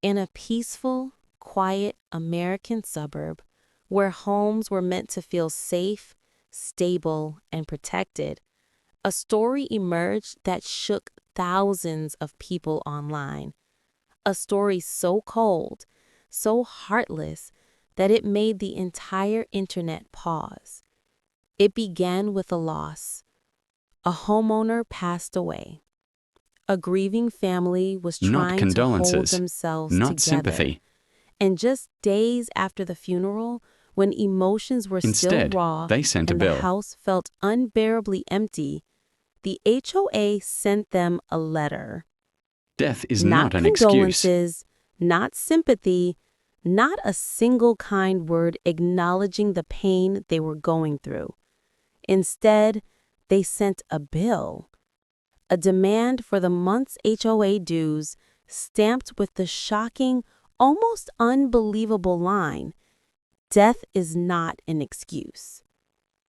In a peaceful, quiet American suburb where homes were meant to feel safe, stable, and protected, a story emerged that shook thousands of people online. A story so cold, so heartless, that it made the entire internet pause. It began with a loss. A homeowner passed away. A grieving family was Not trying to hold condolences, themselves not together. sympathy. And just days after the funeral, when emotions were still Instead, raw they sent a and the bill. house felt unbearably empty, the HOA sent them a letter. Death is Not not an excuse. condolences, not sympathy, not a single kind word acknowledging the pain they were going through. Instead, they sent a bill, a demand for the month's HOA dues, stamped with the shocking, almost unbelievable line, "Death is not an excuse."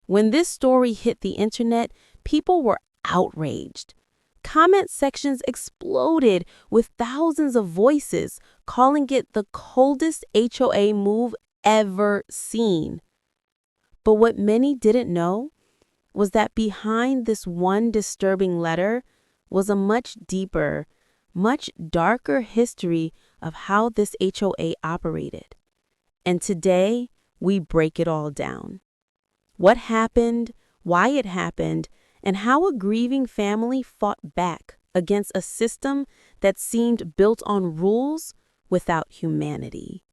When this story hit the internet, people were outraged. Comment sections exploded with thousands of voices calling it the coldest HOA move ever seen. But what many didn't know was that behind this one disturbing letter was a much deeper, much darker history of how this HOA operated. And today, we break it all down. What happened, why it happened, and how a grieving family fought back against a system that seemed built on rules without humanity.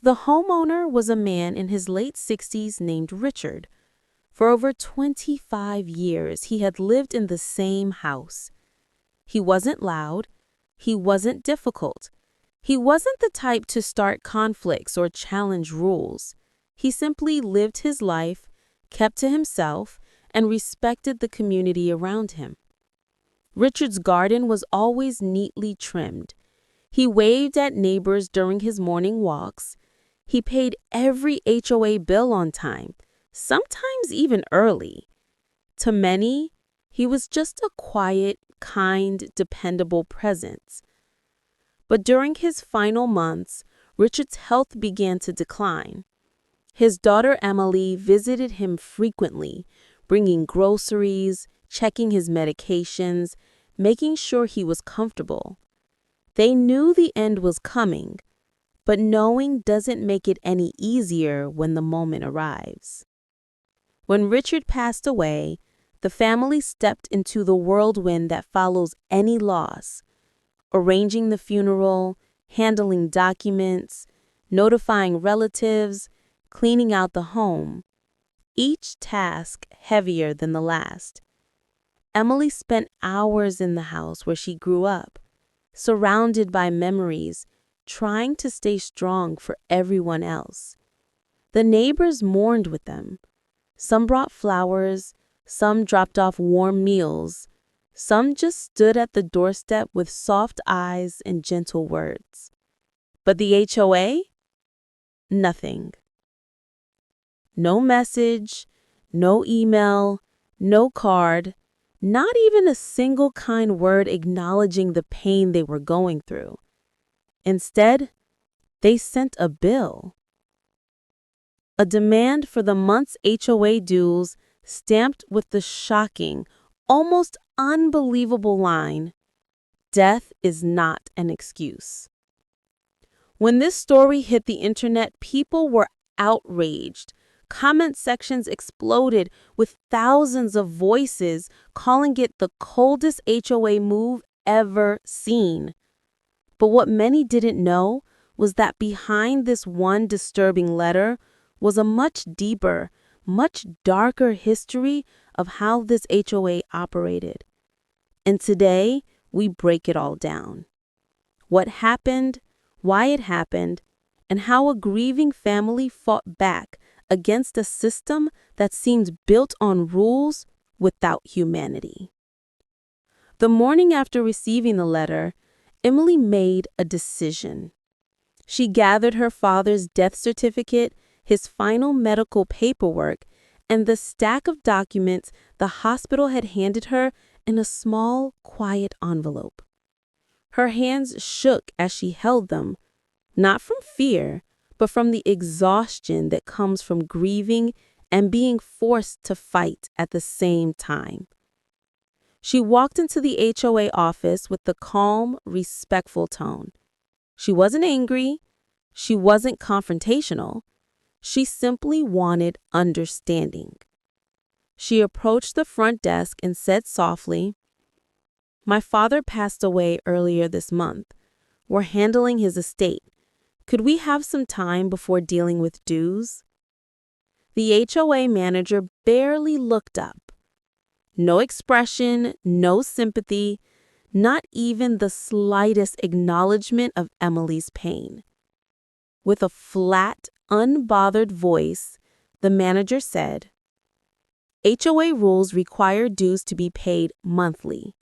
The homeowner was a man in his late 60s named Richard. For over 25 years, he had lived in the same house. He wasn't loud. He wasn't difficult. He wasn't the type to start conflicts or challenge rules. He simply lived his life, kept to himself, and respected the community around him. Richard's garden was always neatly trimmed. He waved at neighbors during his morning walks. He paid every HOA bill on time, sometimes even early. To many, he was just a quiet, kind, dependable presence. But during his final months, Richard's health began to decline. His daughter Emily visited him frequently, bringing groceries, checking his medications, making sure he was comfortable. They knew the end was coming, but knowing doesn't make it any easier when the moment arrives. When Richard passed away, the family stepped into the whirlwind that follows any loss, arranging the funeral, handling documents, notifying relatives, cleaning out the home, each task heavier than the last. Emily spent hours in the house where she grew up, surrounded by memories, trying to stay strong for everyone else. The neighbors mourned with them. Some brought flowers, some dropped off warm meals, some just stood at the doorstep with soft eyes and gentle words. But the HOA? Nothing. No message, no email, no card, not even a single kind word acknowledging the pain they were going through. Instead, they sent a bill. A demand for the month's HOA dues stamped with the shocking, almost unbelievable line, "Death is not an excuse." When this story hit the internet, people were outraged. Comment sections exploded with thousands of voices calling it the coldest HOA move ever seen. But what many didn't know was that behind this one disturbing letter was a much deeper, much darker history of how this HOA operated. And today, we break it all down. What happened, why it happened, and how a grieving family fought back against a system that seemed built on rules without humanity. The morning after receiving the letter, Emily made a decision. She gathered her father's death certificate, his final medical paperwork, and the stack of documents the hospital had handed her in a small, quiet envelope. Her hands shook as she held them, not from fear, but from the exhaustion that comes from grieving and being forced to fight at the same time. She walked into the HOA office with the calm, respectful tone. She wasn't angry. She wasn't confrontational. She simply wanted understanding. She approached the front desk and said softly, "My father passed away earlier this month. We're handling his estate. Could we have some time before dealing with dues?" The HOA manager barely looked up. No expression, no sympathy, not even the slightest acknowledgement of Emily's pain. With a flat, unbothered voice, the manager said, "HOA rules require dues to be paid monthly.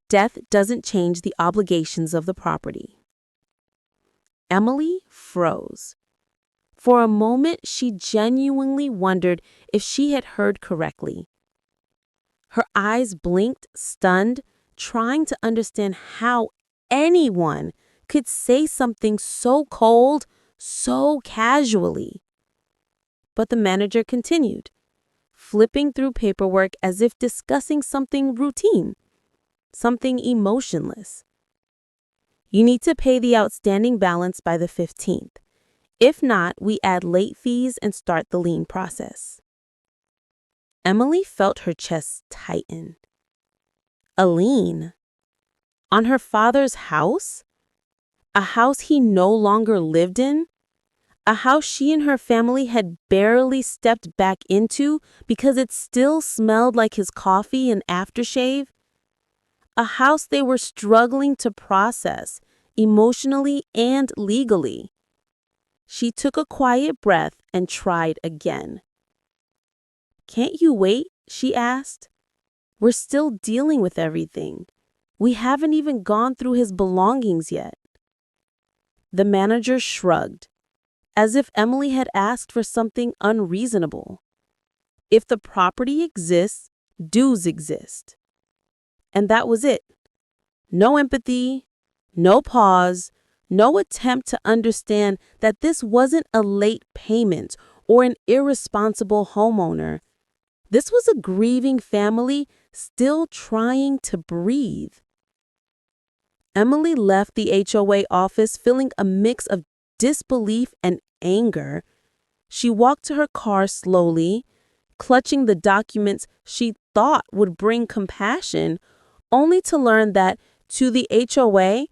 Death doesn't change the obligations of the property." Emily froze. For a moment, she genuinely wondered if she had heard correctly. Her eyes blinked, stunned, trying to understand how anyone could say something so cold, so casually. But the manager continued, flipping through paperwork as if discussing something routine, something emotionless. "You need to pay the outstanding balance by the 15th. If not, we add late fees and start the lien process." Emily felt her chest tighten. A lien? On her father's house? A house he no longer lived in? A house she and her family had barely stepped back into because it still smelled like his coffee and aftershave? A house they were struggling to process, emotionally and legally. She took a quiet breath and tried again. "Can't you wait?" she asked. "We're still dealing with everything. We haven't even gone through his belongings yet." The manager shrugged, as if Emily had asked for something unreasonable. If the property exists, dues exist. And that was it. No empathy, no pause, no attempt to understand that this wasn't a late payment or an irresponsible homeowner. This was a grieving family still trying to breathe. Emily left the HOA office feeling a mix of disbelief and anger. She walked to her car slowly, clutching the documents she thought would bring compassion, only to learn that, to the HOA,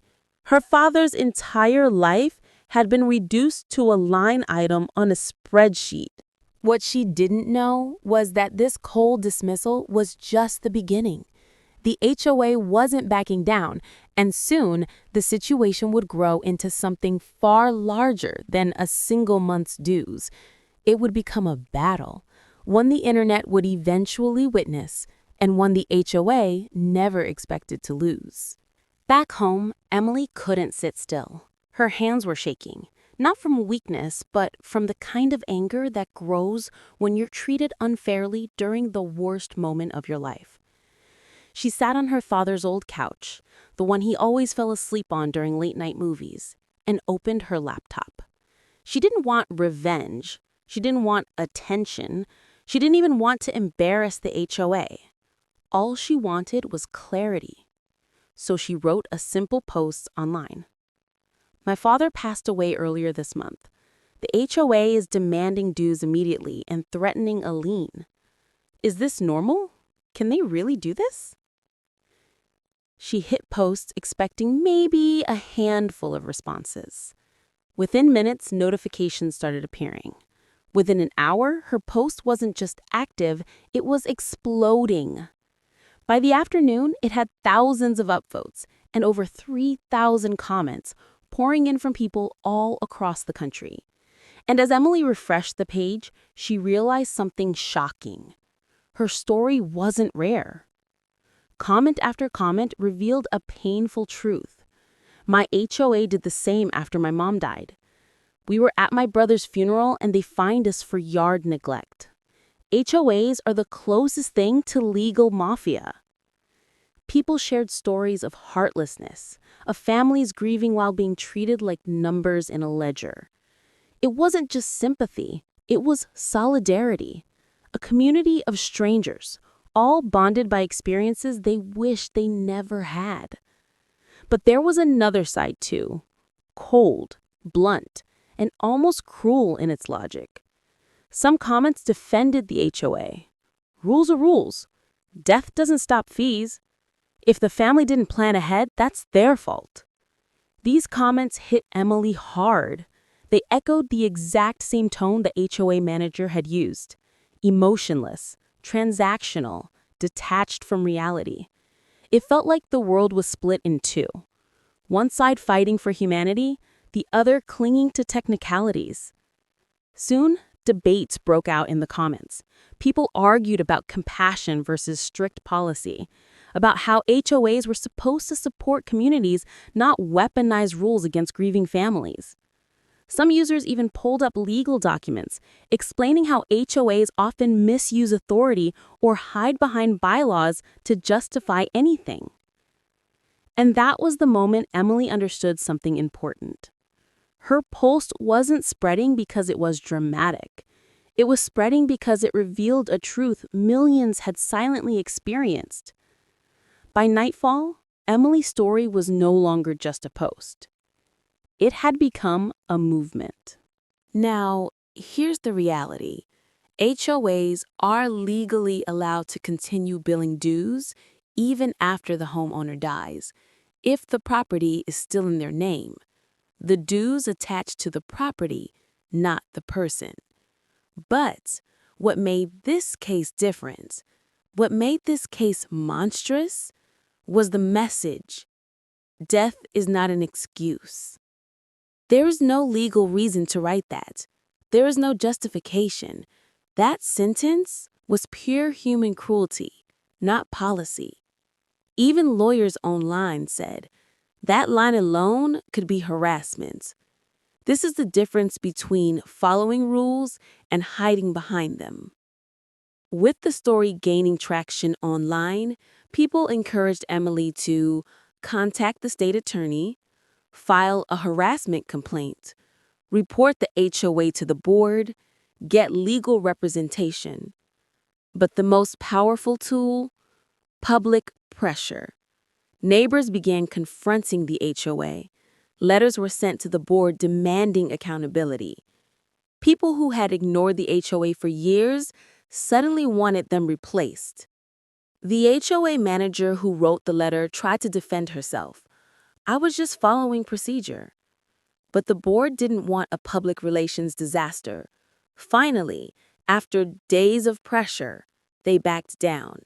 her father's entire life had been reduced to a line item on a spreadsheet. What she didn't know was that this cold dismissal was just the beginning. The HOA wasn't backing down, and soon the situation would grow into something far larger than a single month's dues. It would become a battle, one the internet would eventually witness, and one the HOA never expected to lose. Back home, Emily couldn't sit still. Her hands were shaking. Not from weakness, but from the kind of anger that grows when you're treated unfairly during the worst moment of your life. She sat on her father's old couch, the one he always fell asleep on during late-night movies, and opened her laptop. She didn't want revenge. She didn't want attention. She didn't even want to embarrass the HOA. All she wanted was clarity. So she wrote a simple post online. "My father passed away earlier this month. The HOA is demanding dues immediately and threatening a lien. Is this normal? Can they really do this?" She hit post, expecting maybe a handful of responses. Within minutes, notifications started appearing. Within an hour, her post wasn't just active, it was exploding. By the afternoon, it had thousands of upvotes and over 3,000 comments, pouring in from people all across the country. And as Emily refreshed the page, she realized something shocking. Her story wasn't rare. Comment after comment revealed a painful truth. "My HOA did the same after my mom died. We were at my brother's funeral and they fined us for yard neglect. HOAs are the closest thing to legal mafia." People shared stories of heartlessness, of families grieving while being treated like numbers in a ledger. It wasn't just sympathy, it was solidarity. A community of strangers, all bonded by experiences they wished they never had. But there was another side too. Cold, blunt, and almost cruel in its logic. Some comments defended the HOA. Rules are rules. Death doesn't stop fees. If the family didn't plan ahead, that's their fault. These comments hit Emily hard. They echoed the exact same tone the HOA manager had used. Emotionless, transactional, detached from reality. It felt like the world was split in two. One side fighting for humanity, the other clinging to technicalities. Soon, debates broke out in the comments. People argued about compassion versus strict policy, about how HOAs were supposed to support communities, not weaponize rules against grieving families. Some users even pulled up legal documents explaining how HOAs often misuse authority or hide behind bylaws to justify anything. And that was the moment Emily understood something important. Her post wasn't spreading because it was dramatic. It was spreading because it revealed a truth millions had silently experienced. By nightfall, Emily's story was no longer just a post. It had become a movement. Now, here's the reality. HOAs are legally allowed to continue billing dues even after the homeowner dies, if the property is still in their name. The dues attach to the property, not the person. But what made this case different, what made this case monstrous, was the message. Death is not an excuse. There is no legal reason to write that. There is no justification. That sentence was pure human cruelty, not policy. Even lawyers online said, that line alone could be harassment. This is the difference between following rules and hiding behind them. With the story gaining traction online, people encouraged Emily to contact the state attorney, file a harassment complaint, report the HOA to the board, get legal representation. But the most powerful tool? Public pressure. Neighbors began confronting the HOA. Letters were sent to the board demanding accountability. People who had ignored the HOA for years suddenly wanted them replaced. The HOA manager who wrote the letter tried to defend herself. I was just following procedure. But the board didn't want a public relations disaster. Finally, after days of pressure, they backed down.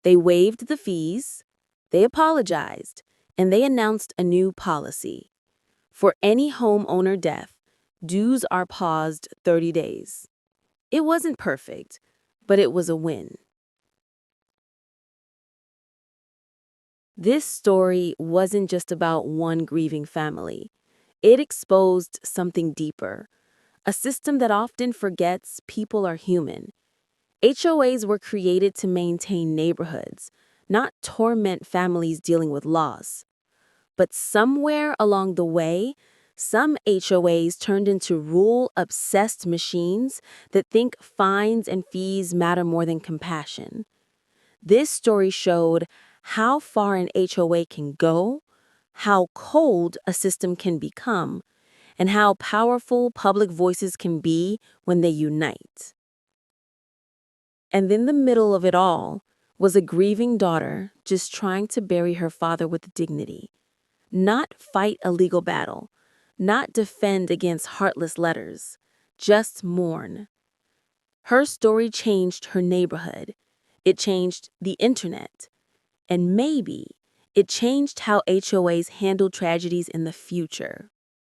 They waived the fees, they apologized, and they announced a new policy. For any homeowner death, dues are paused 30 days. It wasn't perfect, but it was a win. This story wasn't just about one grieving family. It exposed something deeper, a system that often forgets people are human. HOAs were created to maintain neighborhoods, not torment families dealing with loss. But somewhere along the way, some HOAs turned into rule-obsessed machines that think fines and fees matter more than compassion. This story showed how far an HOA can go, how cold a system can become, and how powerful public voices can be when they unite. And in the middle of it all was a grieving daughter just trying to bury her father with dignity, not fight a legal battle, not defend against heartless letters, just mourn. Her story changed her neighborhood. It changed the internet. And maybe it changed how HOAs handle tragedies in the future.